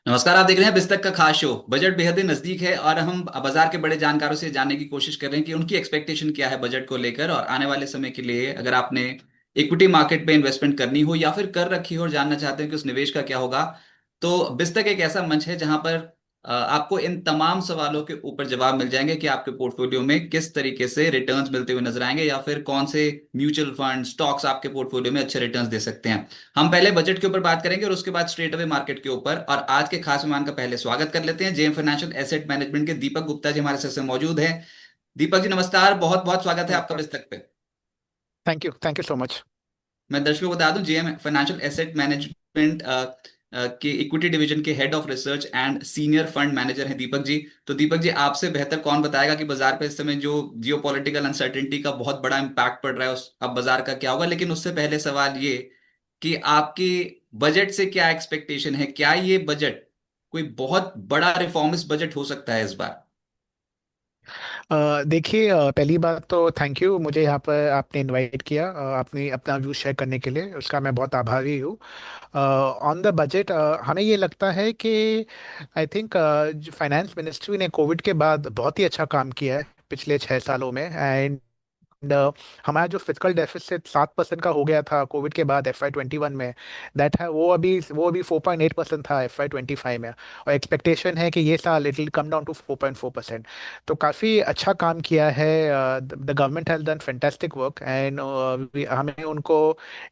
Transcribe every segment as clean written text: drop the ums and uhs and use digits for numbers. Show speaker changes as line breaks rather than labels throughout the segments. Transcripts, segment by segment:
नमस्कार। आप देख रहे हैं बिस्तक का खास शो। बजट बेहद ही नजदीक है और हम बाजार के बड़े जानकारों से जानने की कोशिश कर रहे हैं कि उनकी एक्सपेक्टेशन क्या है बजट को लेकर और आने वाले समय के लिए। अगर आपने इक्विटी मार्केट में इन्वेस्टमेंट करनी हो या फिर कर रखी हो और जानना चाहते हैं कि उस निवेश का क्या होगा, तो बिस्तक एक ऐसा मंच है जहां पर आपको इन तमाम सवालों के ऊपर जवाब मिल जाएंगे कि आपके पोर्टफोलियो में किस तरीके से रिटर्न्स मिलते हुए नजर आएंगे या फिर कौन से म्यूचुअल फंड स्टॉक्स आपके पोर्टफोलियो में अच्छे रिटर्न्स दे सकते हैं। हम पहले बजट के ऊपर बात करेंगे और उसके बाद स्ट्रेट अवे मार्केट के ऊपर। और आज के खास मेहमान का पहले स्वागत कर लेते हैं। जेएम फाइनेंशियल एसेट मैनेजमेंट के दीपक गुप्ता जी हमारे साथ से मौजूद हैं। दीपक जी नमस्कार, बहुत बहुत स्वागत है आपका
नमस्कार।
बिस्तक पे।
Thank you so much.
मैं दर्शकों को बता दूं, जेएम फाइनेंशियल एसेट मैनेजमेंट के इक्विटी डिवीजन के head of research and senior fund manager हैं दीपक जी। तो दीपक जी, आपसे बेहतर कौन बताएगा कि बाजार पे इस समय जो जियोपॉलिटिकल अनसर्टेनिटी का बहुत बड़ा इंपैक्ट पड़ रहा है उस अब बाजार का क्या होगा। लेकिन उससे पहले सवाल ये कि आपकी बजट से क्या एक्सपेक्टेशन है। क्या ये बजट कोई बहुत बड़ा रिफॉर्मिस्ट बजट हो सकता है इस बार?
देखिए, पहली बात तो थैंक यू, मुझे यहाँ पर आपने इनवाइट किया, आपने अपना व्यू शेयर करने के लिए, उसका मैं बहुत आभारी हूँ। ऑन द बजट, हमें ये लगता है कि आई थिंक फाइनेंस मिनिस्ट्री ने कोविड के बाद बहुत ही अच्छा काम किया है पिछले 6 सालों में। एंड हमारा जो फिजिकल डेफिसिट 7% का हो गया था कोविड के बाद FY 21 में, दैट है वो अभी 4.8% था FY 25 में। और एक्सपेक्टेशन है कि ये साल it will come down to 4.4%। तो काफ़ी अच्छा काम किया है। The government has done fantastic work and हमें उनको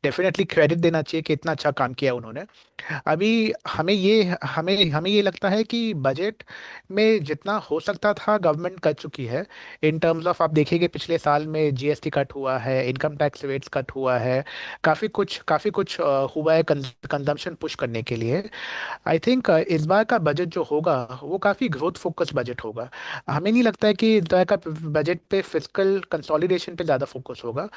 डेफिनेटली क्रेडिट देना चाहिए कि इतना अच्छा काम किया उन्होंने। अभी हमें ये लगता है कि बजट में जितना हो सकता था गवर्नमेंट कर चुकी है। इन टर्म्स ऑफ आप देखिए पिछले साल में GST कट हुआ है, इनकम टैक्स रेट्स कट हुआ है, काफ़ी कुछ हुआ है कंजम्पशन पुश करने के लिए। आई थिंक इस बार का बजट जो होगा वो काफ़ी ग्रोथ फोकस बजट होगा। हमें नहीं लगता है कि इस बार का बजट पे फिजिकल कंसोलिडेशन पे ज़्यादा फोकस होगा।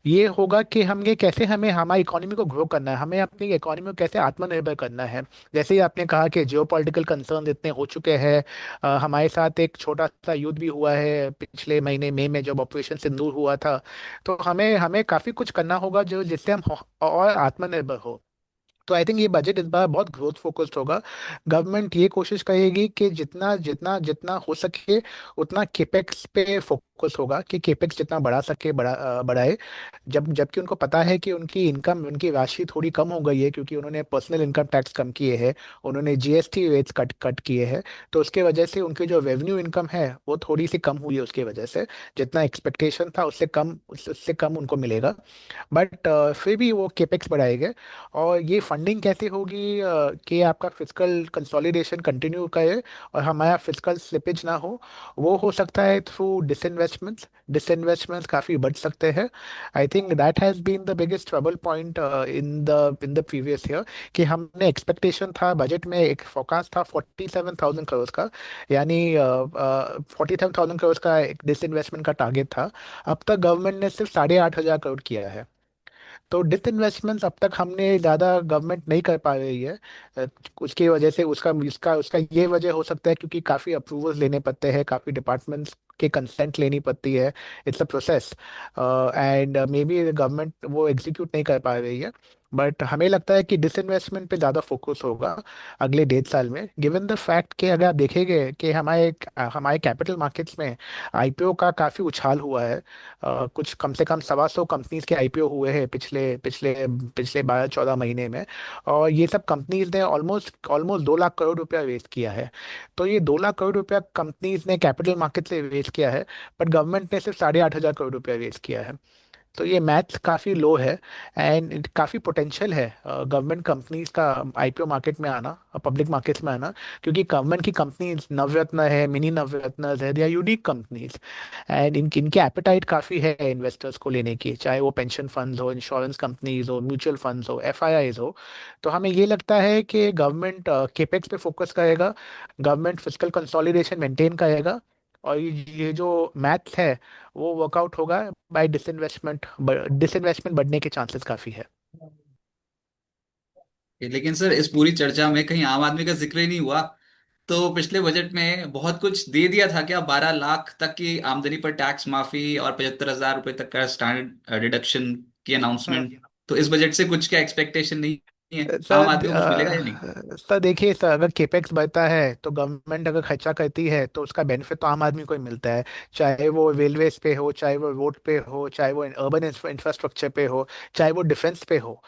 ये होगा कि हमें हमारी इकोनॉमी को ग्रो करना है, हमें अपनी इकोनॉमी को कैसे आत्मनिर्भर करना है। जैसे ही आपने कहा कि जियोपॉलिटिकल कंसर्न इतने हो चुके हैं, हमारे साथ एक छोटा सा युद्ध भी हुआ है पिछले महीने मई में जब ऑपरेशन सिंदूर हुआ था। तो हमें हमें काफ़ी कुछ करना होगा जो जिससे हम और आत्मनिर्भर हो। तो आई थिंक ये बजट इस बार बहुत ग्रोथ फोकस्ड होगा। गवर्नमेंट ये कोशिश करेगी कि जितना जितना जितना हो सके उतना केपेक्स पे फोकस होगा, कि केपेक्स जितना बढ़ा सके बढ़ाए। जबकि उनको पता है कि उनकी राशि थोड़ी कम हो गई है क्योंकि उन्होंने पर्सनल इनकम टैक्स कम किए हैं, उन्होंने GST रेट्स कट कट किए हैं। तो उसके वजह से उनकी जो रेवेन्यू इनकम है वो थोड़ी सी कम हुई है, उसकी वजह से जितना एक्सपेक्टेशन था उससे कम उनको मिलेगा। बट फिर भी वो केपेक्स बढ़ाएंगे। और ये फंडिंग कैसे होगी, कि आपका फिजिकल कंसोलिडेशन कंटिन्यू करे और हमारा फिजिकल स्लिपेज ना हो। वो हो सकता है थ्रू डिसइन्वेस्टमेंट्स। डिसइन्वेस्टमेंट्स काफ़ी बढ़ सकते हैं। I think that has been the biggest trouble point in the previous year, कि हमने एक्सपेक्टेशन था बजट में, एक फोरकास्ट था 47,000 करोड़ का, यानी 47,000 करोड़ का एक डिसइन्वेस्टमेंट का टारगेट था। अब तक गवर्नमेंट ने सिर्फ 8,500 करोड़ किया है। तो डिसइन्वेस्टमेंट्स अब तक हमने ज़्यादा गवर्नमेंट नहीं कर पा रही है। अ, उसकी वजह से उसका उसका उसका ये वजह हो सकता है क्योंकि काफ़ी अप्रूवल्स लेने पड़ते हैं, काफ़ी डिपार्टमेंट्स के कंसेंट लेनी पड़ती है। It's a process. And may be government वो एग्जीक्यूट नहीं कर पा रही है। बट हमें लगता है कि डिसइन्वेस्टमेंट पे ज़्यादा फोकस होगा अगले 1.5 साल में, गिवन द फैक्ट कि अगर आप देखेंगे कि हमारे कैपिटल मार्केट्स में IPO का काफ़ी उछाल हुआ है। कुछ कम से कम 125 कंपनीज के IPO हुए हैं पिछले पिछले पिछले 12-14 महीने में। और ये सब कंपनीज ने ऑलमोस्ट ऑलमोस्ट 2 लाख करोड़ रुपया रेज किया है। तो ये 2 लाख करोड़ रुपया कंपनीज ने कैपिटल मार्केट से रेज किया है, बट गवर्नमेंट ने सिर्फ 8,500 करोड़ रुपया रेज किया है। तो ये मैथ्स काफ़ी लो है। एंड काफ़ी पोटेंशियल है गवर्नमेंट कंपनीज का IPO मार्केट में आना, पब्लिक मार्केट्स में आना। क्योंकि गवर्नमेंट की कंपनीज नवरत्न है, मिनी नवरत्न है, they are unique companies. And इनके एपेटाइट काफ़ी है इन्वेस्टर्स को लेने की, चाहे वो पेंशन फंड्स हो, इंश्योरेंस कंपनीज हो, म्यूचुअल फंड्स हो, FIIs हो। तो हमें ये लगता है कि गवर्नमेंट केपेक्स पे फोकस करेगा, गवर्नमेंट फिजिकल कंसोलिडेशन मेंटेन करेगा। और ये जो मैथ्स है वो वर्कआउट होगा। बाय डिसइन्वेस्टमेंट बढ़ने के चांसेस काफ़ी है।
लेकिन सर, इस पूरी चर्चा में कहीं आम आदमी का जिक्र ही नहीं हुआ। तो पिछले बजट में बहुत कुछ दे दिया था क्या? 12 लाख तक की आमदनी पर टैक्स माफी और 75,000 रुपए तक का स्टैंडर्ड डिडक्शन की
हाँ।
अनाउंसमेंट। तो इस बजट से कुछ क्या एक्सपेक्टेशन नहीं? है, आम
सर
आदमी को कुछ मिलेगा या नहीं?
सर देखिए सर, अगर केपेक्स बढ़ता है तो गवर्नमेंट अगर खर्चा करती है तो उसका बेनिफिट तो आम आदमी को ही मिलता है। चाहे वो रेलवेज पे हो, चाहे वो रोड पे हो, चाहे वो अर्बन इंफ्रास्ट्रक्चर पे हो, चाहे वो डिफेंस पे हो।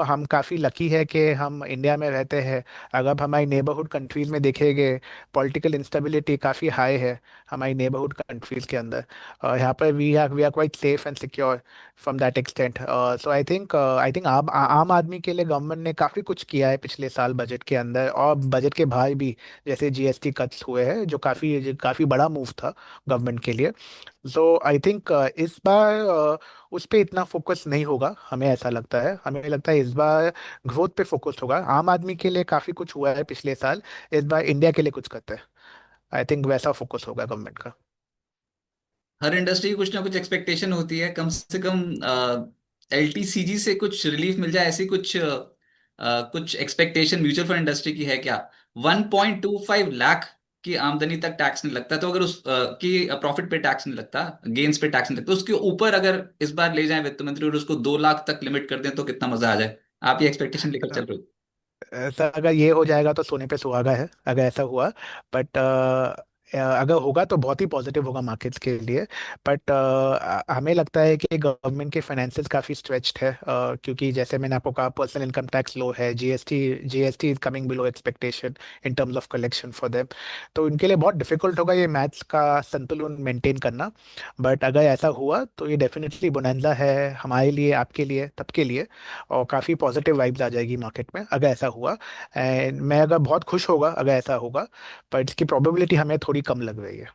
हम काफ़ी लकी है कि हम इंडिया में रहते हैं। अगर आप हमारी नेबरहुड कंट्रीज में देखेंगे, पॉलिटिकल इंस्टेबिलिटी काफ़ी हाई है हमारी नेबरहुड कंट्रीज के अंदर। यहाँ पर we are quite safe and secure from that extent. So I think आम आदमी के लिए गवर्नमेंट ने काफ़ी कुछ किया है पिछले साल बजट के अंदर और बजट के बाहर भी। जैसे जीएसटी कट्स हुए हैं, जो काफ़ी काफ़ी बड़ा मूव था गवर्नमेंट के लिए। सो आई थिंक इस बार उस पे इतना फोकस नहीं होगा, हमें ऐसा लगता है। हमें लगता है इस बार ग्रोथ पे फोकस होगा। आम आदमी के लिए काफ़ी कुछ हुआ है पिछले साल, इस बार इंडिया के लिए कुछ करते हैं। आई थिंक वैसा फोकस होगा गवर्नमेंट का।
हर इंडस्ट्री की कुछ ना कुछ एक्सपेक्टेशन होती है, कम से कम एलटीसीजी से कुछ रिलीफ मिल जाए, ऐसी कुछ एक्सपेक्टेशन म्यूचुअल फंड इंडस्ट्री की है क्या? 1.25 लाख की आमदनी तक टैक्स नहीं लगता, तो अगर की प्रॉफिट पे टैक्स नहीं लगता, गेन्स पे टैक्स नहीं लगता, उसके ऊपर अगर इस बार ले जाए वित्त मंत्री और उसको 2 लाख तक लिमिट कर दें तो कितना मजा आ जाए। आप ये एक्सपेक्टेशन लेकर चल रहे हो?
ऐसा अगर ये हो जाएगा तो सोने पे सुहागा है, अगर ऐसा हुआ। बट अगर होगा तो बहुत ही पॉजिटिव होगा मार्केट्स के लिए। बट हमें लगता है कि गवर्नमेंट के फाइनेंसेस काफ़ी स्ट्रेच्ड है, क्योंकि जैसे मैंने आपको कहा, पर्सनल इनकम टैक्स लो है, GST is coming below expectation in terms of collection for them. तो इनके लिए बहुत डिफिकल्ट होगा ये मैथ्स का संतुलन मेंटेन करना। बट अगर ऐसा हुआ तो ये डेफिनेटली बोनंजा है हमारे लिए, आपके लिए, सबके लिए। और काफ़ी पॉजिटिव वाइब्स आ जाएगी मार्केट में अगर ऐसा हुआ। एंड मैं अगर बहुत खुश होगा अगर ऐसा होगा, पर इसकी प्रोबेबिलिटी हमें थोड़ी कम लग रही है।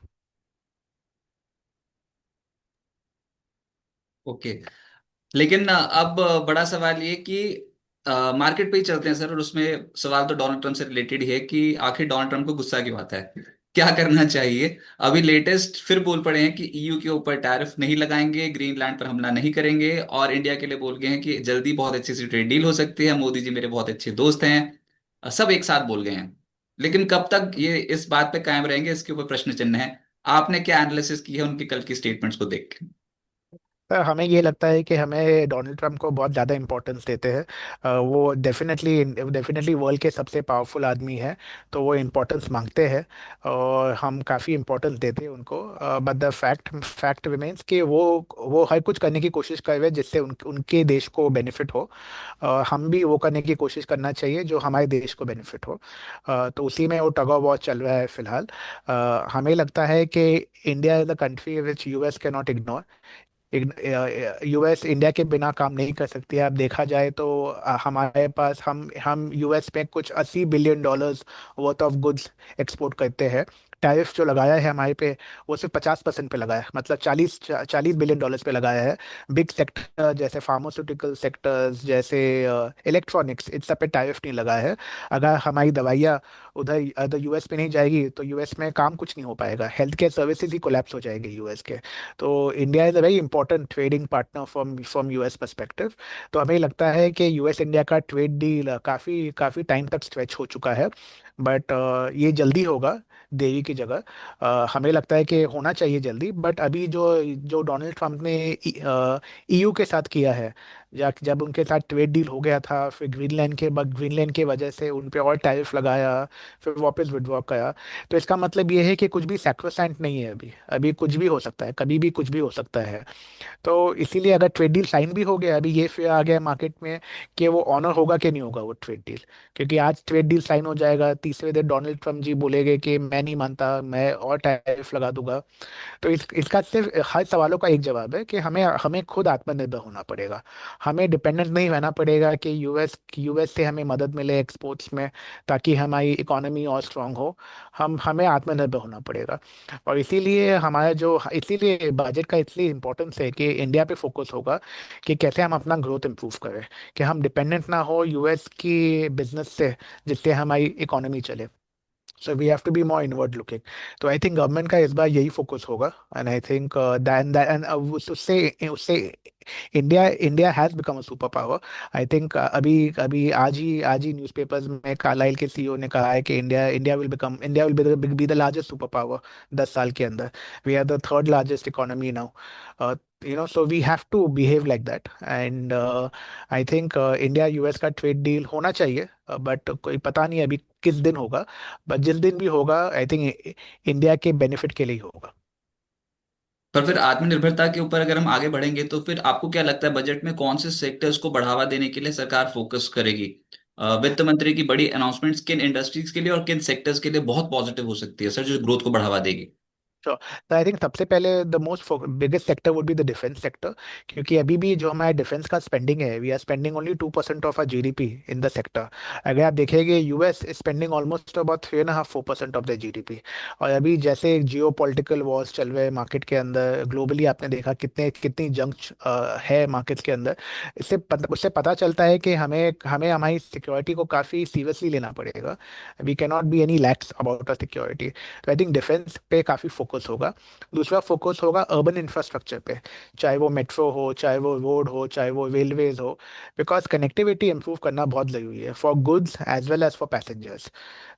ओके। लेकिन अब बड़ा सवाल ये कि मार्केट पे ही चलते हैं सर, और उसमें सवाल तो डोनाल्ड ट्रंप से रिलेटेड ही है कि आखिर डोनाल्ड ट्रंप को गुस्सा क्यों आता है, क्या करना चाहिए? अभी लेटेस्ट फिर बोल पड़े हैं कि ईयू के ऊपर टैरिफ नहीं लगाएंगे, ग्रीनलैंड पर हमला नहीं करेंगे, और इंडिया के लिए बोल गए हैं कि जल्दी बहुत अच्छी सी ट्रेड डील हो सकती है, मोदी जी मेरे बहुत अच्छे दोस्त हैं। सब एक साथ बोल गए हैं। लेकिन कब तक ये इस बात पे कायम रहेंगे, इसके ऊपर प्रश्न चिन्ह है। आपने क्या एनालिसिस की है उनकी कल की स्टेटमेंट्स को देख के?
पर हमें ये लगता है कि हमें डोनाल्ड ट्रंप को बहुत ज़्यादा इंपॉर्टेंस देते हैं। वो डेफिनेटली डेफिनेटली वर्ल्ड के सबसे पावरफुल आदमी है, तो वो इम्पोर्टेंस मांगते हैं और हम काफ़ी इम्पोर्टेंस देते हैं उनको। But the fact fact remains कि वो हर कुछ करने की कोशिश कर रहे हैं जिससे उनके देश को बेनिफिट हो। हम भी वो करने की कोशिश करना चाहिए जो हमारे देश को बेनिफिट हो। तो उसी में वो टग ऑफ वॉर चल रहा है फिलहाल। हमें लगता है कि India is the country which US can not ignore. US India के बिना काम नहीं कर सकती है। अब देखा जाए तो हमारे पास हम यूएस में कुछ $80 billion worth of goods export करते हैं। टैरिफ जो लगाया है हमारे पे, वो सिर्फ 50% पे लगाया है, मतलब 40 40 बिलियन डॉलर्स पे लगाया है। बिग सेक्टर जैसे फार्मास्यूटिकल सेक्टर्स, जैसे इलेक्ट्रॉनिक्स, इन सब पे टैरिफ नहीं लगाया है। अगर हमारी दवाइयाँ उधर अगर यूएस पे नहीं जाएगी तो यूएस में काम कुछ नहीं हो पाएगा, हेल्थ केयर सर्विसेज ही कोलैप्स हो जाएगी यूएस के। तो India is a very important trading partner from US perspective. तो हमें लगता है कि यूएस इंडिया का ट्रेड डील काफ़ी काफ़ी टाइम तक स्ट्रेच हो चुका है। बट ये जल्दी होगा देरी की जगह। हमें लगता है कि होना चाहिए जल्दी। बट अभी जो जो डोनाल्ड ट्रंप ने ईयू के साथ किया है, जब उनके साथ ट्रेड डील हो गया था, फिर ग्रीनलैंड के बाद ग्रीनलैंड के वजह से उन पे और टैरिफ लगाया, फिर वापस विड्रॉ करा। तो इसका मतलब ये है कि कुछ भी सैक्रोसैंट नहीं है। अभी अभी कुछ भी हो सकता है, कभी भी कुछ भी हो सकता है। तो इसीलिए अगर ट्रेड डील साइन भी हो गया, अभी ये फिर आ गया मार्केट में कि वो ऑनर होगा कि नहीं होगा वो ट्रेड डील। क्योंकि आज ट्रेड डील साइन हो जाएगा, तीसरे दिन डोनाल्ड ट्रम्प जी बोलेंगे कि मैं नहीं मानता, मैं और टैरिफ लगा दूंगा। तो इसका सिर्फ हर सवालों का एक जवाब है कि हमें हमें खुद आत्मनिर्भर होना पड़ेगा। हमें डिपेंडेंट नहीं रहना पड़ेगा कि यूएस से हमें मदद मिले एक्सपोर्ट्स में, ताकि हमारी इकोनॉमी और स्ट्रांग हो। हमें आत्मनिर्भर होना पड़ेगा। और इसीलिए बजट का इसलिए इम्पोर्टेंस है कि इंडिया पे फोकस होगा कि कैसे हम अपना ग्रोथ इंप्रूव करें, कि हम डिपेंडेंट ना हो यूएस की बिजनेस से, जिससे हमारी इकोनॉमी चले। So we have to be more inward looking. तो आई थिंक गवर्नमेंट का इस बार यही फोकस होगा। And I think than than उससे उससे India India has become a super power. I think अभी अभी आज ही न्यूज़पेपर्स में कार्लाइल के सीईओ ने कहा है कि India will be the largest super power 10 साल के अंदर। We are the third largest economy now. So we have to behave like that, and I think India US का ट्रेड डील होना चाहिए, बट कोई पता नहीं अभी किस दिन होगा। बट जिस दिन भी होगा, आई थिंक इंडिया के बेनिफिट के लिए ही होगा।
पर फिर आत्मनिर्भरता के ऊपर अगर हम आगे बढ़ेंगे तो फिर आपको क्या लगता है बजट में कौन से सेक्टर्स को बढ़ावा देने के लिए सरकार फोकस करेगी? वित्त मंत्री की बड़ी अनाउंसमेंट्स किन इंडस्ट्रीज के लिए और किन सेक्टर्स के लिए बहुत पॉजिटिव हो सकती है सर, जो ग्रोथ को बढ़ावा देगी?
Sure. तो आई थिंक सबसे पहले the most biggest sector would be the defence sector, क्योंकि अभी भी जो हमारा डिफेंस का स्पेंडिंग है, we are spending only 2% of our GDP in the sector. अगर आप देखेंगे, US spending almost about 3.5-4% of the GDP. और अभी जैसे जियो पॉलिटिकल वॉर्स चल रहे हैं मार्केट के अंदर, ग्लोबली आपने देखा कितने कितनी जंग है मार्केट्स के अंदर। उससे पता चलता है कि हमें हमें हमारी सिक्योरिटी को काफ़ी सीरियसली लेना पड़ेगा। We cannot be any lax about our security. तो आई थिंक डिफेंस पे काफ़ी फोकस होगा। दूसरा फोकस होगा अर्बन इंफ्रास्ट्रक्चर पे, चाहे वो मेट्रो हो, चाहे वो रोड हो, चाहे वो रेलवेज हो। बिकॉज कनेक्टिविटी इंप्रूव करना बहुत ज़रूरी है for goods as well as for passengers,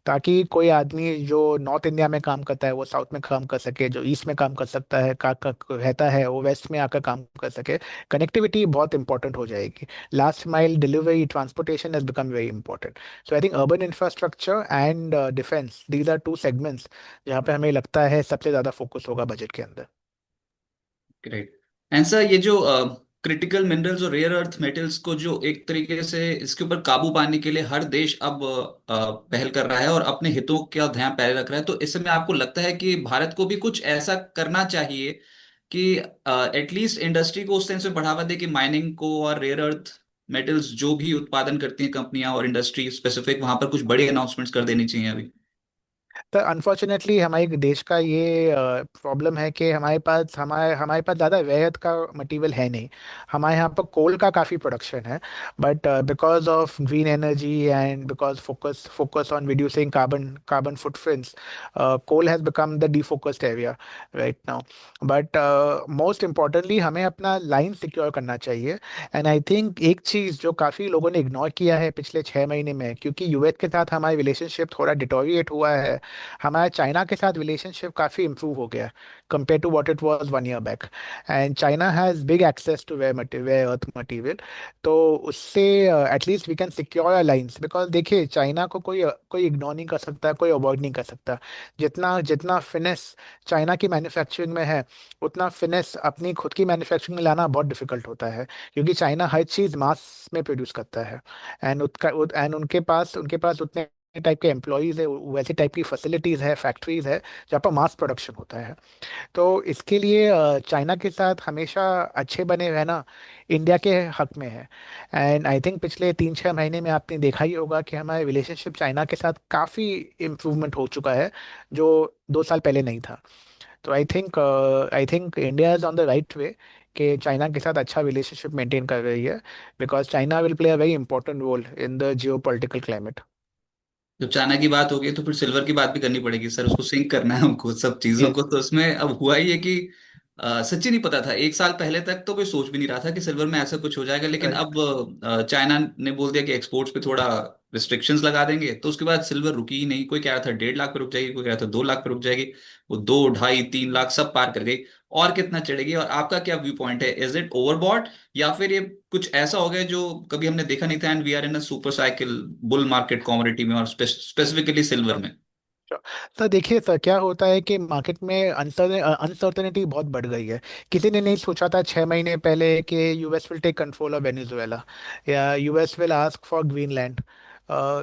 ताकि कोई आदमी जो नॉर्थ इंडिया में काम करता है वो साउथ में काम कर सके, जो ईस्ट में काम कर सकता है रहता है वो वेस्ट में आकर काम कर सके। कनेक्टिविटी बहुत इंपॉर्टेंट हो जाएगी। Last mile delivery transportation has become very important. So I think urban infrastructure and defence, these are two segments जहाँ पे हमें लगता है सबसे ज़्यादा फोकस होगा बजट के अंदर।
ग्रेट। एंड सर, ये जो क्रिटिकल मिनरल्स और रेयर अर्थ मेटल्स को जो एक तरीके से इसके ऊपर काबू पाने के लिए हर देश अब पहल कर रहा है और अपने हितों का ध्यान पहले रख रहा है, तो इस समय आपको लगता है कि भारत को भी कुछ ऐसा करना चाहिए कि एटलीस्ट इंडस्ट्री को उस सेंस में बढ़ावा दे कि माइनिंग को और रेयर अर्थ मेटल्स जो भी उत्पादन करती हैं कंपनियां और इंडस्ट्री स्पेसिफिक, वहां पर कुछ बड़ी अनाउंसमेंट्स कर देनी चाहिए अभी?
तो अनफॉर्चुनेटली हमारे देश का ये प्रॉब्लम है कि हमारे पास ज़्यादा रेत का मटेरियल है नहीं। हमारे यहाँ पर कोल का काफ़ी प्रोडक्शन है, but because of green energy and because focus on reducing carbon footprints, coal has become the defocused area right now. But most importantly हमें अपना लाइन सिक्योर करना चाहिए। एंड आई थिंक एक चीज़ जो काफ़ी लोगों ने इग्नोर किया है पिछले 6 महीने में, क्योंकि यूएस के साथ हमारा रिलेशनशिप थोड़ा डिटोरिएट हुआ है, हमारा चाइना के साथ रिलेशनशिप काफ़ी इम्प्रूव हो गया compare to what it was 1 year back. And China has big access to rare earth material. तो उससे at least we can secure our lines, because देखिए चाइना को कोई इग्नोर नहीं कर सकता, कोई अवॉइड नहीं कर सकता। जितना जितना फिनेस चाइना की मैन्युफैक्चरिंग में है, उतना फिनेस अपनी खुद की मैन्युफैक्चरिंग में लाना बहुत डिफिकल्ट होता है, क्योंकि चाइना हर चीज़ मास में प्रोड्यूस करता है। एंड उनके पास उतने टाइप के एम्प्लॉयज़ है, वैसे टाइप की फैसिलिटीज़ है, फैक्ट्रीज है जहाँ पर मास प्रोडक्शन होता है। तो इसके लिए चाइना के साथ हमेशा अच्छे बने रहना इंडिया के हक में है। एंड आई थिंक पिछले 3-6 महीने में आपने देखा ही होगा कि हमारे रिलेशनशिप चाइना के साथ काफ़ी इम्प्रूवमेंट हो चुका है, जो 2 साल पहले नहीं था। तो I think India is on the right way कि चाइना के साथ अच्छा रिलेशनशिप मेंटेन कर रही है, because China will play a very important role in the geopolitical climate.
जब चाइना की बात होगी तो फिर सिल्वर की बात भी करनी पड़ेगी सर, उसको सिंक करना है हमको सब चीजों को। तो उसमें अब हुआ ही है कि सच्ची नहीं पता था, एक साल पहले तक तो कोई सोच भी नहीं रहा था कि सिल्वर में ऐसा कुछ हो जाएगा, लेकिन अब चाइना ने बोल दिया कि एक्सपोर्ट्स पे थोड़ा रिस्ट्रिक्शंस लगा देंगे, तो उसके बाद सिल्वर रुकी ही नहीं। कोई कह रहा था 1.5 लाख पे रुक जाएगी, कोई कह रहा था 2 लाख पे रुक जाएगी, वो 2, 2.5, 3 लाख सब पार कर गई। और कितना चढ़ेगी? और आपका क्या व्यू पॉइंट है, इज इट ओवरबॉट या फिर ये कुछ ऐसा हो गया जो कभी हमने देखा नहीं था, and we are in a super cycle bull market commodity में और स्पेसिफिकली सिल्वर में?
Sure. तो देखिए सर, क्या होता है कि मार्केट में अनसर्टेनिटी बहुत बढ़ गई है। किसी ने नहीं सोचा था 6 महीने पहले कि US will take control of Venezuela, या US will ask for Greenland.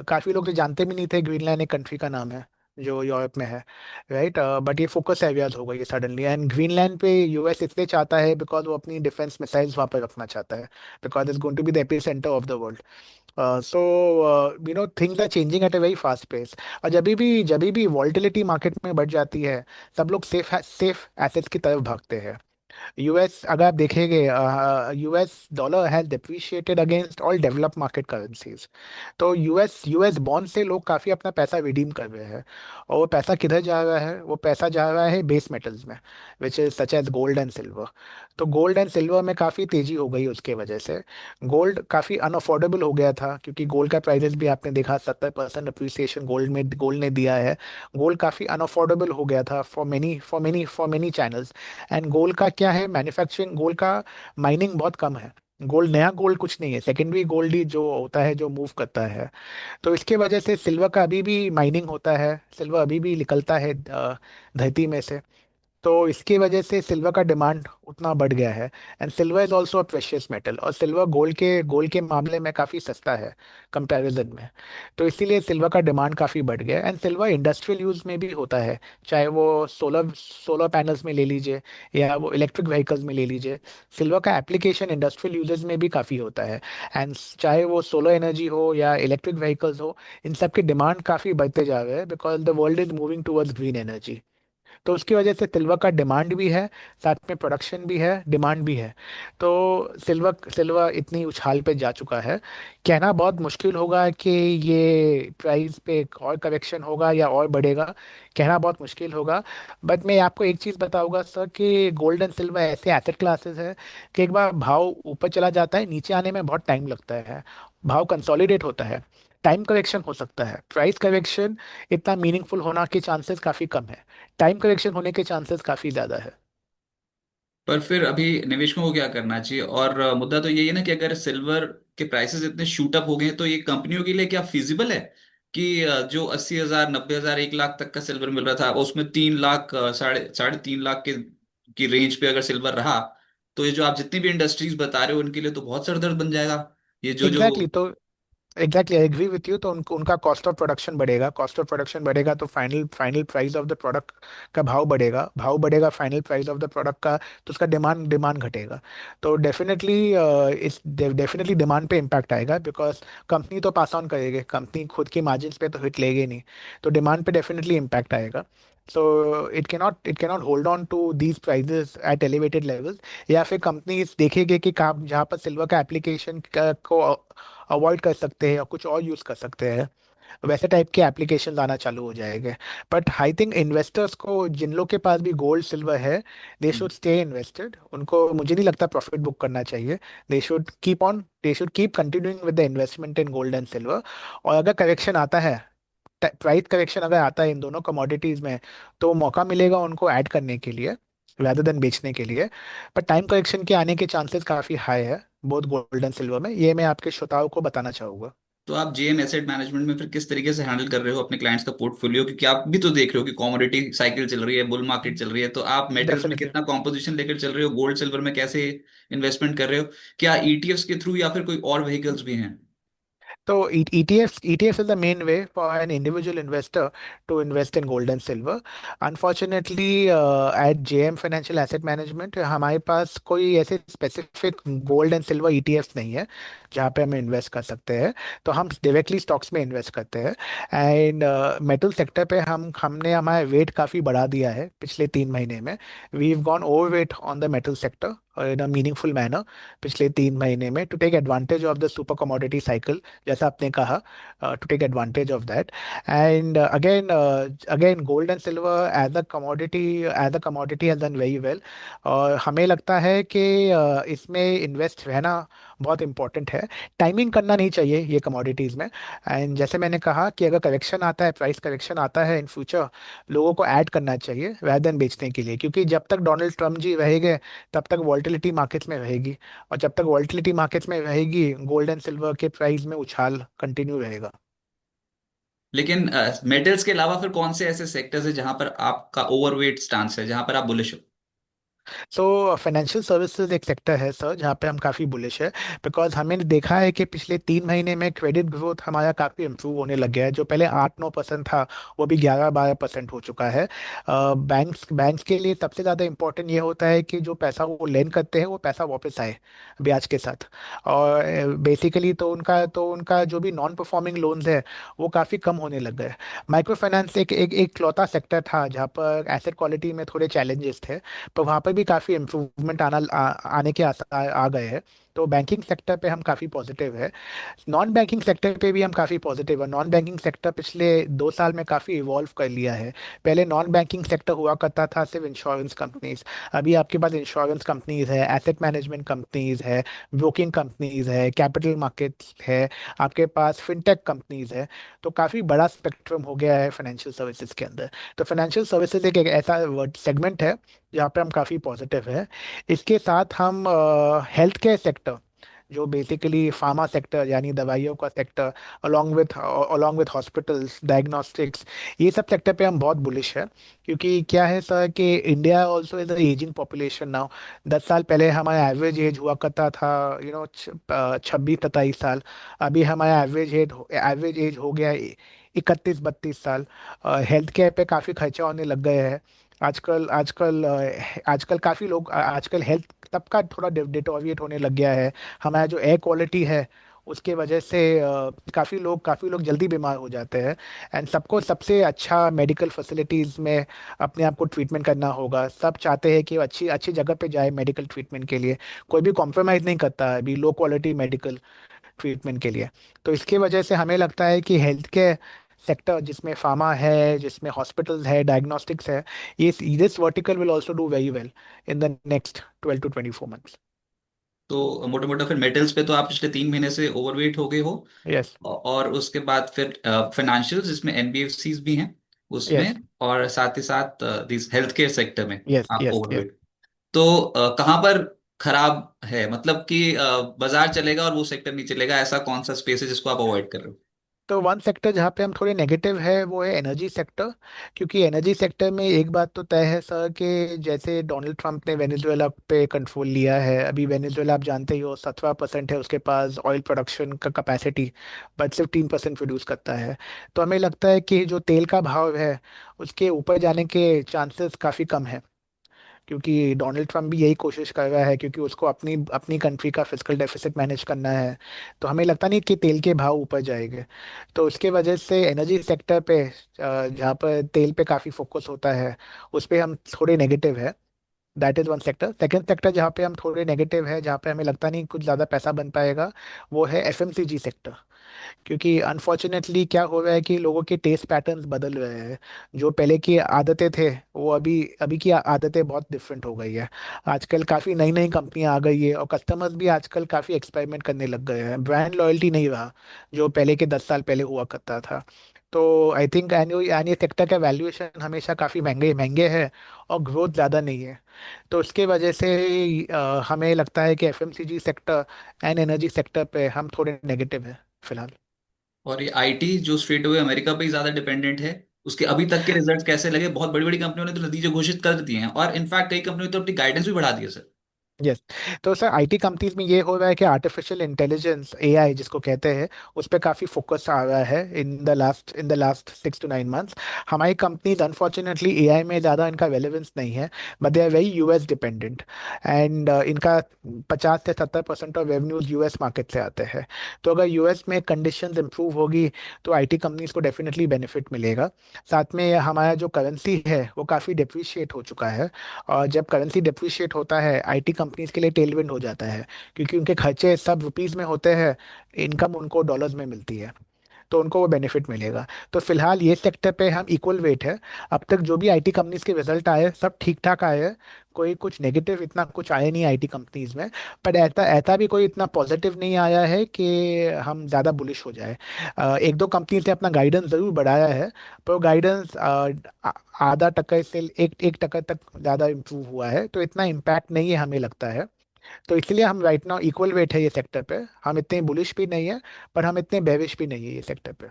काफ़ी लोग तो जानते भी नहीं थे ग्रीनलैंड एक कंट्री का नाम है जो यूरोप में है, राइट। बट ये फोकस एरियाज हो गई है सडनली, एंड ग्रीनलैंड पे यूएस इसलिए चाहता है बिकॉज वो अपनी डिफेंस मिसाइल्स वहाँ पर रखना चाहता है, because it's going to be the epicentre of the world. So things are changing at a very fast pace. और जब भी वॉल्टिलिटी मार्केट में बढ़ जाती है, सब लोग सेफ एसेट्स की तरफ भागते हैं। यूएस अगर आप देखेंगे, US dollar has depreciated against all developed market currencies. तो यूएस बॉन्ड से लोग काफ़ी अपना पैसा रिडीम कर रहे हैं। और वो पैसा किधर जा रहा है? वो पैसा जा रहा है बेस मेटल्स में, which is such as gold and silver. तो गोल्ड एंड सिल्वर में काफ़ी तेजी हो गई उसके वजह से। गोल्ड काफ़ी अनअफोर्डेबल हो गया था, क्योंकि गोल्ड का प्राइसेस भी आपने देखा, 70% अप्रिसिएशन गोल्ड ने दिया है। गोल्ड काफ़ी अनअफोर्डेबल हो गया था for many channels. And gold का क्या है, मैन्युफैक्चरिंग गोल्ड का माइनिंग बहुत कम है। गोल्ड, नया गोल्ड कुछ नहीं है, सेकेंडरी गोल्ड ही जो होता है, जो मूव करता है। तो इसके वजह से सिल्वर का अभी भी माइनिंग होता है, सिल्वर अभी भी निकलता है धरती में से। तो इसकी वजह से सिल्वर का डिमांड उतना बढ़ गया है। And silver is also a precious metal, और सिल्वर गोल्ड के मामले में काफ़ी सस्ता है कंपैरिजन में। तो इसीलिए सिल्वर का डिमांड काफ़ी बढ़ गया है। एंड सिल्वर इंडस्ट्रियल यूज में भी होता है, चाहे वो सोलर सोलर पैनल्स में ले लीजिए, या वो इलेक्ट्रिक व्हीकल्स में ले लीजिए। सिल्वर का एप्लीकेशन इंडस्ट्रियल यूजेस में भी काफ़ी होता है। एंड चाहे वो सोलर एनर्जी हो या इलेक्ट्रिक व्हीकल्स हो, इन सब की डिमांड काफ़ी बढ़ते जा रहे हैं, because the world is moving towards green energy. तो उसकी वजह से सिल्वर का डिमांड भी है, साथ में प्रोडक्शन भी है, डिमांड भी है। तो सिल्वर सिल्वर इतनी उछाल पे जा चुका है, कहना बहुत मुश्किल होगा कि ये प्राइस पे एक और करेक्शन होगा या और बढ़ेगा। कहना बहुत मुश्किल होगा। बट मैं आपको एक चीज़ बताऊंगा सर, कि गोल्ड एंड सिल्वर ऐसे एसेट क्लासेस है कि एक बार भाव ऊपर चला जाता है, नीचे आने में बहुत टाइम लगता है। भाव कंसोलिडेट होता है, टाइम करेक्शन हो सकता है, प्राइस करेक्शन इतना मीनिंगफुल होना के चांसेस काफ़ी कम है। टाइम करेक्शन होने के चांसेस काफी ज्यादा है।
पर फिर अभी निवेशकों को क्या करना चाहिए? और मुद्दा तो यही है ना कि अगर सिल्वर के प्राइसेस इतने शूट अप हो गए हैं तो ये कंपनियों के लिए क्या फिजिबल है कि जो 80,000, 90,000, 1 लाख तक का सिल्वर मिल रहा था उसमें 3 लाख, साढ़े साढ़े 3 लाख के की रेंज पे अगर सिल्वर रहा, तो ये जो आप जितनी भी इंडस्ट्रीज बता रहे हो उनके लिए तो बहुत सरदर्द बन जाएगा। ये जो जो
एग्जैक्टली तो exactly I agree with you. तो उनका कॉस्ट ऑफ प्रोडक्शन बढ़ेगा, कॉस्ट ऑफ प्रोडक्शन बढ़ेगा तो final final price of the product का भाव बढ़ेगा final price of the product का। तो उसका डिमांड डिमांड घटेगा। तो डेफिनेटली इस डेफिनेटली डिमांड पे इम्पैक्ट आएगा, बिकॉज कंपनी तो पास ऑन करेगी, कंपनी खुद की मार्जिन्स पे तो हिट लेगी नहीं। तो डिमांड पे डेफिनेटली इम्पैक्ट आएगा। So it cannot hold on to these prices at elevated levels. या फिर कंपनीज देखेंगे कि काम जहाँ पर सिल्वर का एप्लीकेशन को अवॉइड कर सकते हैं या कुछ और यूज़ कर सकते हैं, वैसे टाइप के एप्लीकेशन आना चालू हो जाएंगे। बट आई थिंक इन्वेस्टर्स को, जिन लोग के पास भी गोल्ड सिल्वर है, दे शुड स्टे इन्वेस्टेड। उनको मुझे नहीं लगता प्रॉफिट बुक करना चाहिए। They should keep continuing with the investment in gold and silver. और अगर करेक्शन आता है, प्राइस करेक्शन अगर आता है इन दोनों कमोडिटीज में, तो मौका मिलेगा उनको ऐड करने के लिए rather देन बेचने के लिए। पर टाइम करेक्शन के आने के चांसेस काफ़ी हाई है, बहुत गोल्ड एंड सिल्वर में। ये मैं आपके श्रोताओं को बताना चाहूँगा।
तो आप जेएम एसेट मैनेजमेंट में फिर किस तरीके से हैंडल कर रहे हो अपने क्लाइंट्स का पोर्टफोलियो? क्योंकि आप भी तो देख रहे हो कि कमोडिटी साइकिल चल रही है, बुल मार्केट चल रही है, तो आप मेटल्स में
डेफिनेटली।
कितना कॉम्पोजिशन लेकर चल रहे हो, गोल्ड सिल्वर में कैसे इन्वेस्टमेंट कर रहे हो? क्या ईटीएफ्स के थ्रू या फिर कोई और व्हीकल्स भी हैं?
So ETFs is the main way for an individual investor to invest in gold and silver. Unfortunately, at JM Financial Asset Management हमारे पास कोई ऐसे specific gold and silver ETFs नहीं है जहाँ पे हम इन्वेस्ट कर सकते हैं। तो हम डायरेक्टली स्टॉक्स में इन्वेस्ट करते हैं। एंड मेटल सेक्टर पे हमने हमारा वेट काफ़ी बढ़ा दिया है पिछले 3 महीने में। We have gone overweight on the metal sector in a meaningful manner पिछले 3 महीने में, to take advantage of the super commodity cycle, जैसा आपने कहा, to take advantage of that. And again gold and silver as a commodity has done very well. और हमें लगता है कि इसमें इन्वेस्ट रहना बहुत इंपॉर्टेंट है। टाइमिंग करना नहीं चाहिए ये कमोडिटीज़ में। एंड जैसे मैंने कहा कि अगर करेक्शन आता है, प्राइस करेक्शन आता है इन फ्यूचर, लोगों को ऐड करना चाहिए rather देन बेचने के लिए, क्योंकि जब तक डोनाल्ड ट्रम्प जी रहेंगे तब तक वॉल्टिलिटी मार्केट्स में रहेगी। और जब तक वॉल्टिलिटी मार्केट्स में रहेगी, गोल्ड एंड सिल्वर के प्राइस में उछाल कंटिन्यू रहेगा।
लेकिन मेटल्स के अलावा फिर कौन से ऐसे सेक्टर्स है जहां पर आपका ओवरवेट स्टांस है, जहां पर आप बुलिश हो?
सो फाइनेंशियल सर्विसेज एक सेक्टर है सर जहाँ पे हम काफ़ी बुलिश है, बिकॉज हमने देखा है कि पिछले 3 महीने में क्रेडिट ग्रोथ हमारा काफ़ी इम्प्रूव होने लग गया है। जो पहले 8-9% था, वो भी 11-12% हो चुका है। बैंक्स के लिए सबसे ज़्यादा इंपॉर्टेंट ये होता है कि जो पैसा वो लेन करते हैं वो पैसा वापस आए ब्याज के साथ। और बेसिकली तो उनका जो भी नॉन परफॉर्मिंग लोन्स है, वो काफ़ी कम होने लग गए। माइक्रो फाइनेंस एक एक एक लौता सेक्टर था जहाँ पर एसेट क्वालिटी में थोड़े चैलेंजेस थे, तो वहाँ पर भी काफ़ी इम्प्रूवमेंट आने के आ गए हैं। तो बैंकिंग सेक्टर पे हम काफ़ी पॉजिटिव है। नॉन बैंकिंग सेक्टर पे भी हम काफ़ी पॉजिटिव है। नॉन बैंकिंग सेक्टर पिछले 2 साल में काफ़ी इवॉल्व कर लिया है। पहले नॉन बैंकिंग सेक्टर हुआ करता था सिर्फ इंश्योरेंस कंपनीज। अभी आपके पास इंश्योरेंस कंपनीज है, एसेट मैनेजमेंट कंपनीज है, ब्रोकिंग कंपनीज है, कैपिटल मार्केट्स है, आपके पास फिनटेक कंपनीज है। तो काफ़ी बड़ा स्पेक्ट्रम हो गया है फाइनेंशियल सर्विसेज के अंदर। तो फाइनेंशियल सर्विसेज एक ऐसा सेगमेंट है जहाँ पे हम काफ़ी पॉजिटिव है। इसके साथ हम हेल्थ केयर सेक्टर, जो बेसिकली फार्मा सेक्टर यानी दवाइयों का sector, along with hospitals, diagnostics, ये सब सेक्टर पे हम बहुत बुलिश है। क्योंकि क्या है सर कि India also is a ageing population now. 10 साल पहले हमारा एवरेज एज हुआ करता था 26-27 साल। अभी हमारा एवरेज एज हो गया 31-32 साल। हेल्थ केयर पे काफ़ी खर्चा होने लग गए हैं आजकल। आजकल काफ़ी लोग आजकल हेल्थ सबका थोड़ा डिटोरिएट होने लग गया है। हमारा जो एयर क्वालिटी है उसके वजह से काफ़ी लोग जल्दी बीमार हो जाते हैं। एंड सबको सबसे अच्छा मेडिकल फैसिलिटीज़ में अपने आप को ट्रीटमेंट करना होगा। सब चाहते हैं कि वो अच्छी अच्छी जगह पे जाए मेडिकल ट्रीटमेंट के लिए। कोई भी कॉम्प्रोमाइज़ नहीं करता है अभी लो क्वालिटी मेडिकल ट्रीटमेंट के लिए। तो इसके वजह से हमें लगता है कि हेल्थ केयर सेक्टर, जिसमें फार्मा है, जिसमें हॉस्पिटल्स है, डायग्नोस्टिक्स है, ये this vertical will also do very well in the next 12 to 24 months।
तो मोटा मोटा फिर मेटल्स पे तो आप पिछले 3 महीने से ओवरवेट हो गए हो।
यस।
और उसके बाद फिर फाइनेंशियल्स जिसमें एनबीएफसीज भी हैं उसमें,
यस।
और साथ ही साथ दिस हेल्थ केयर सेक्टर में
यस।
आप
यस। यस।
ओवरवेट। तो कहाँ पर खराब है, मतलब कि बाजार चलेगा और वो सेक्टर नहीं चलेगा, ऐसा कौन सा स्पेस है जिसको आप अवॉइड कर रहे हो?
तो वन सेक्टर जहाँ पे हम थोड़े नेगेटिव है वो है एनर्जी सेक्टर। क्योंकि एनर्जी सेक्टर में एक बात तो तय है सर कि जैसे डोनाल्ड ट्रंप ने वेनेजुएला पे कंट्रोल लिया है। अभी वेनेजुएला आप जानते ही हो 17% है उसके पास ऑयल प्रोडक्शन का कैपेसिटी, बट सिर्फ 3% प्रोड्यूस करता है। तो हमें लगता है कि जो तेल का भाव है उसके ऊपर जाने के चांसेस काफ़ी कम है। क्योंकि डोनाल्ड ट्रंप भी यही कोशिश कर रहा है, क्योंकि उसको अपनी अपनी कंट्री का फिस्कल डेफिसिट मैनेज करना है। तो हमें लगता नहीं कि तेल के भाव ऊपर जाएंगे। तो उसके वजह से एनर्जी सेक्टर पे जहाँ पर तेल पे काफ़ी फोकस होता है उस पे हम थोड़े नेगेटिव है। That is one sector. Second sector जहाँ पे हम थोड़े नेगेटिव है, जहाँ पे हमें लगता नहीं कुछ ज़्यादा पैसा बन पाएगा, वो है एफएमसीजी सेक्टर। क्योंकि अनफॉर्चुनेटली क्या हो रहा है कि लोगों के टेस्ट पैटर्न्स बदल रहे हैं। जो पहले की आदतें थे वो अभी अभी की आदतें बहुत डिफरेंट हो गई है। आजकल काफ़ी नई नई कंपनियां आ गई है और कस्टमर्स भी आजकल काफ़ी एक्सपेरिमेंट करने लग गए हैं। ब्रांड लॉयल्टी नहीं रहा जो पहले के 10 साल पहले हुआ करता था। तो आई थिंक एनी सेक्टर का वैल्यूएशन हमेशा काफ़ी महंगे महंगे है और ग्रोथ ज़्यादा नहीं है। तो उसके वजह से हमें लगता है कि FMCG sector and energy sector पे हम थोड़े नेगेटिव है फिलहाल।
और ये आईटी जो स्ट्रेट अवे अमेरिका पे ही ज्यादा डिपेंडेंट है, उसके अभी तक के रिजल्ट्स कैसे लगे? बहुत बड़ी बड़ी कंपनियों ने तो नतीजे घोषित कर दिए हैं, और इनफैक्ट कई कंपनियों ने तो अपनी गाइडेंस भी बढ़ा दी है सर।
यस। तो सर आईटी कंपनीज में ये हो रहा है कि आर्टिफिशियल इंटेलिजेंस एआई जिसको कहते हैं उस पर काफ़ी फोकस आ रहा है in the last 6 to 9 months। हमारी कंपनीज अनफॉर्चुनेटली एआई में ज़्यादा इनका रेलेवेंस नहीं है, but they are very US dependent. And इनका 50 से 70% ऑफ रेवेन्यूज यूएस मार्केट से आते हैं। तो अगर यूएस में कंडीशंस इंप्रूव होगी तो आईटी कंपनीज को डेफिनेटली बेनिफिट मिलेगा। साथ में हमारा जो करेंसी है वो काफ़ी डिप्रिशिएट हो चुका है। और जब करेंसी डिप्रिशिएट होता है आईटी कंपनीज के लिए टेलविंड हो जाता है, क्योंकि उनके खर्चे सब रुपीस में होते हैं, इनकम उनको डॉलर्स में मिलती है। तो उनको वो बेनिफिट मिलेगा। तो फिलहाल ये सेक्टर पे हम इक्वल वेट है। अब तक जो भी आईटी कंपनीज के रिजल्ट आए सब ठीक ठाक आए हैं। कोई कुछ नेगेटिव इतना कुछ आया नहीं आईटी कंपनीज में। पर ऐसा ऐसा भी कोई इतना पॉजिटिव नहीं आया है कि हम ज़्यादा बुलिश हो जाए। एक दो कंपनीज ने अपना गाइडेंस ज़रूर बढ़ाया है, पर वो गाइडेंस आधा टका से 1-1 टका तक ज़्यादा इम्प्रूव हुआ है, तो इतना इम्पैक्ट नहीं है हमें लगता है। तो इसलिए हम राइट नाउ इक्वल वेट है ये सेक्टर पे। हम इतने बुलिश भी नहीं है, पर हम इतने बेविश भी नहीं है ये सेक्टर पे।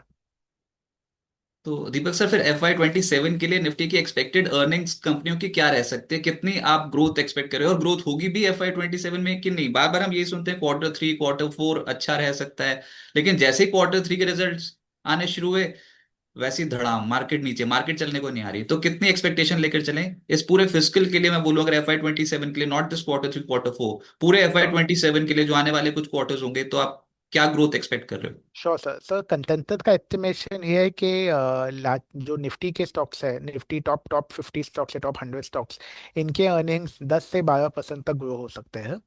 तो दीपक सर, फिर FY 2027 के लिए निफ्टी की एक्सपेक्टेड अर्निंग्स कंपनियों की क्या रह सकती है? कितनी आप ग्रोथ एक्सपेक्ट कर रहे हो, और ग्रोथ होगी भी FY 2027 में कि नहीं? बार बार हम यही सुनते हैं Q3 Q4 अच्छा रह सकता है, लेकिन जैसे ही Q3 के रिजल्ट्स आने शुरू हुए वैसे ही धड़ाम मार्केट नीचे, मार्केट चलने को नहीं आ रही। तो कितनी एक्सपेक्टेशन लेकर चलें इस पूरे फिस्कल के लिए? मैं बोलूँ अगर FY 2027 के लिए, नॉट दिस Q3 Q4, पूरे FY 2027 के लिए जो आने वाले कुछ क्वार्टर्स होंगे, तो आप क्या ग्रोथ एक्सपेक्ट कर रहे हो?
Sure sir. सर कंसेंसस का एस्टिमेशन ये है कि जो निफ्टी के स्टॉक्स है, निफ्टी टॉप टॉप 50 स्टॉक्स है, टॉप 100 स्टॉक्स, इनके अर्निंग्स 10 से 12% तक ग्रो हो सकते हैं।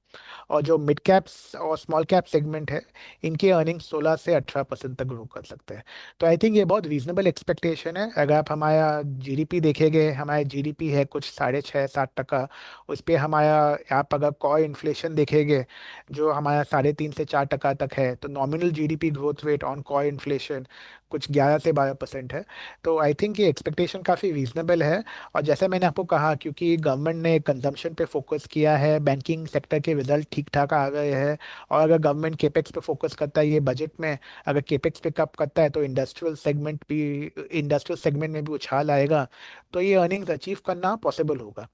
और जो मिड कैप्स और स्मॉल कैप सेगमेंट है, इनकी अर्निंग्स 16 से 18% तक ग्रो कर सकते हैं। तो आई थिंक ये बहुत रीजनेबल एक्सपेक्टेशन है। अगर आप हमारा जीडीपी देखेंगे, हमारा जीडीपी है कुछ 6.5 7%। उस पर हमारा, आप अगर कॉर इन्फ्लेशन देखेंगे जो हमारा 3.5 से 4% तक है, तो nominal GDP growth rate on core inflation कुछ 11 से 12% है। तो आई थिंक ये एक्सपेक्टेशन काफ़ी रीजनेबल है। और जैसे मैंने आपको कहा, क्योंकि गवर्नमेंट ने कंजम्पशन पे फोकस किया है, बैंकिंग सेक्टर के रिजल्ट ठीक ठाक आ गए हैं, और अगर गवर्नमेंट केपेक्स पे फोकस करता है ये बजट में, अगर केपेक्स पे कप करता है, तो इंडस्ट्रियल सेगमेंट में भी उछाल आएगा। तो ये अर्निंग्स अचीव करना पॉसिबल होगा।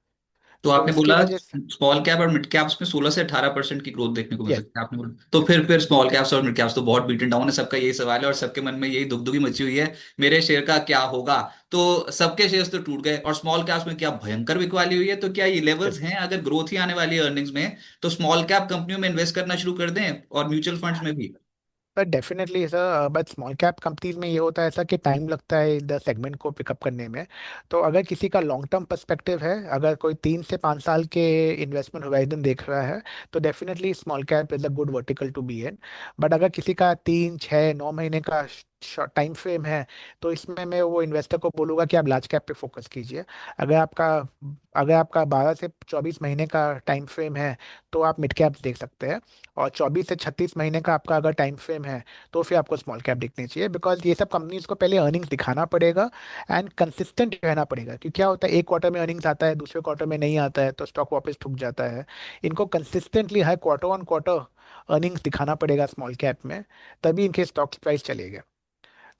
तो
तो
आपने
इसकी
बोला
वजह से,
स्मॉल कैप और मिड कैप्स में 16 से 18% की ग्रोथ देखने को मिल
यस।
सकती है, आपने बोला। तो फिर स्मॉल कैप्स और मिड कैप्स तो बहुत बीटन डाउन है, सबका यही सवाल है और सबके मन में यही दुगदुगी मची हुई है, मेरे शेयर का क्या होगा। तो सबके शेयर्स तो टूट गए, और स्मॉल कैप्स में क्या भयंकर बिकवाली हुई है। तो क्या ये लेवल्स हैं, अगर ग्रोथ ही आने वाली है अर्निंग्स में, तो स्मॉल कैप कंपनियों में इन्वेस्ट करना शुरू कर दें और म्यूचुअल फंड्स में भी?
पर definitely sir, but small cap companies में ये होता है ऐसा कि टाइम लगता है द सेगमेंट को पिकअप करने में। तो अगर किसी का लॉन्ग टर्म पर्सपेक्टिव है, अगर कोई 3 से 5 साल के इन्वेस्टमेंट होराइजन देख रहा है, तो definitely small cap is a good vertical to be in. But अगर किसी का 3 6 9 महीने का टाइम फ्रेम है, तो इसमें मैं वो इन्वेस्टर को बोलूँगा कि आप लार्ज कैप पे फोकस कीजिए। अगर आपका अगर आपका 12 से 24 महीने का टाइम फ्रेम है, तो आप मिड कैप देख सकते हैं। और 24 से 36 महीने का आपका अगर टाइम फ्रेम है, तो फिर आपको स्मॉल कैप देखनी चाहिए। बिकॉज ये सब कंपनीज को पहले अर्निंग्स दिखाना पड़ेगा, एंड कंसिस्टेंट रहना पड़ेगा। क्योंकि क्या होता है, एक क्वार्टर में अर्निंग्स आता है, दूसरे क्वार्टर में नहीं आता है, तो स्टॉक वापस ठुक जाता है। इनको consistently her quarter on quarter earnings दिखाना पड़ेगा स्मॉल कैप में, तभी इनके स्टॉक प्राइस चलेगा।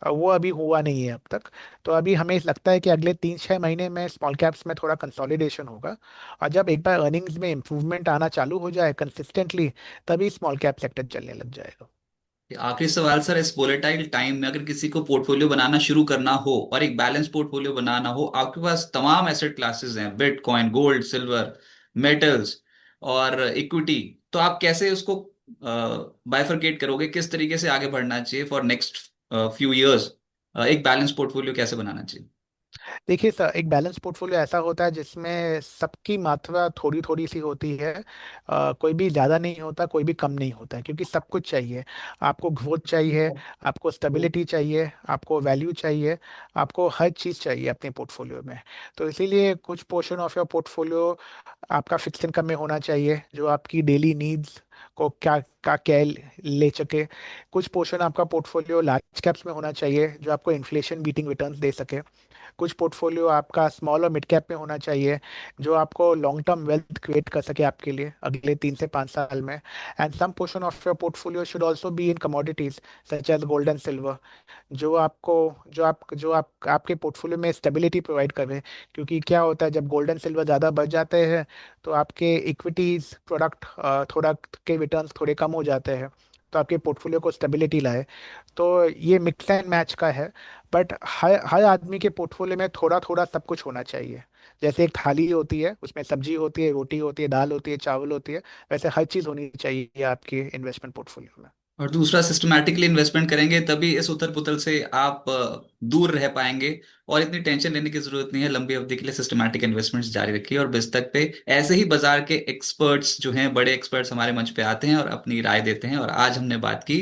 वो अभी हुआ नहीं है अब तक। तो अभी हमें लगता है कि अगले 3 6 महीने में स्मॉल कैप्स में थोड़ा कंसोलिडेशन होगा। और जब एक बार अर्निंग्स में इम्प्रूवमेंट आना चालू हो जाए कंसिस्टेंटली, तभी स्मॉल कैप सेक्टर चलने लग जाएगा।
आखिरी सवाल सर, इस वोलेटाइल टाइम में अगर किसी को पोर्टफोलियो बनाना शुरू करना हो और एक बैलेंस पोर्टफोलियो बनाना हो, आपके पास तमाम एसेट क्लासेस हैं, बिटकॉइन, गोल्ड, सिल्वर, मेटल्स और इक्विटी, तो आप कैसे उसको बाइफरकेट करोगे, किस तरीके से आगे बढ़ना चाहिए फॉर नेक्स्ट फ्यू इयर्स? एक बैलेंस पोर्टफोलियो कैसे बनाना चाहिए?
देखिए सर, एक बैलेंस पोर्टफोलियो ऐसा होता है जिसमें सबकी मात्रा थोड़ी थोड़ी सी होती है। कोई भी ज़्यादा नहीं होता, कोई भी कम नहीं होता है, क्योंकि सब कुछ चाहिए। आपको ग्रोथ चाहिए, आपको स्टेबिलिटी चाहिए, आपको वैल्यू चाहिए, आपको हर चीज़ चाहिए अपने पोर्टफोलियो में। तो इसीलिए कुछ पोर्शन ऑफ योर पोर्टफोलियो आपका फिक्स इनकम में होना चाहिए, जो आपकी डेली नीड्स को क्या का क्या ले सके। कुछ पोर्शन आपका पोर्टफोलियो लार्ज कैप्स में होना चाहिए, जो आपको इन्फ्लेशन बीटिंग रिटर्न्स दे सके। कुछ पोर्टफोलियो आपका स्मॉल और मिड कैप में होना चाहिए, जो आपको लॉन्ग टर्म वेल्थ क्रिएट कर सके आपके लिए अगले 3 से 5 साल में। And some portion of your portfolio should also be in commodities such as gold and silver, जो आपको जो आप आपके पोर्टफोलियो में स्टेबिलिटी प्रोवाइड कर रहे हैं। क्योंकि क्या होता है, जब गोल्ड एंड सिल्वर ज़्यादा बढ़ जाते हैं, तो आपके इक्विटीज प्रोडक्ट थोड़ा के रिटर्न्स थोड़े कम हो जाते हैं। तो आपके पोर्टफोलियो को स्टेबिलिटी लाए। तो ये मिक्स एंड मैच का है। बट हर हर आदमी के पोर्टफोलियो में थोड़ा थोड़ा सब कुछ होना चाहिए। जैसे एक थाली होती है, उसमें सब्जी होती है, रोटी होती है, दाल होती है, चावल होती है, वैसे हर चीज़ होनी चाहिए आपके इन्वेस्टमेंट पोर्टफोलियो में।
और दूसरा, सिस्टमैटिकली इन्वेस्टमेंट करेंगे तभी इस उथल पुथल से आप दूर रह पाएंगे। और इतनी टेंशन लेने की जरूरत नहीं है, लंबी अवधि के लिए सिस्टमैटिक इन्वेस्टमेंट्स जारी रखिए, और बिस्तर पे ऐसे ही बाजार के एक्सपर्ट्स जो हैं, बड़े एक्सपर्ट्स हमारे मंच पे आते हैं और अपनी राय देते हैं। और आज हमने बात की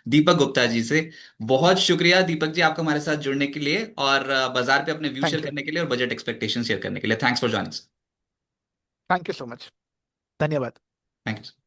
दीपक गुप्ता जी से। बहुत शुक्रिया दीपक जी, आपका हमारे साथ जुड़ने के लिए और बाजार पे अपने व्यू शेयर
थैंक यू।
करने के लिए और बजट एक्सपेक्टेशन शेयर करने के लिए। Thanks for joining.
Thank you so much. धन्यवाद।
Thank you.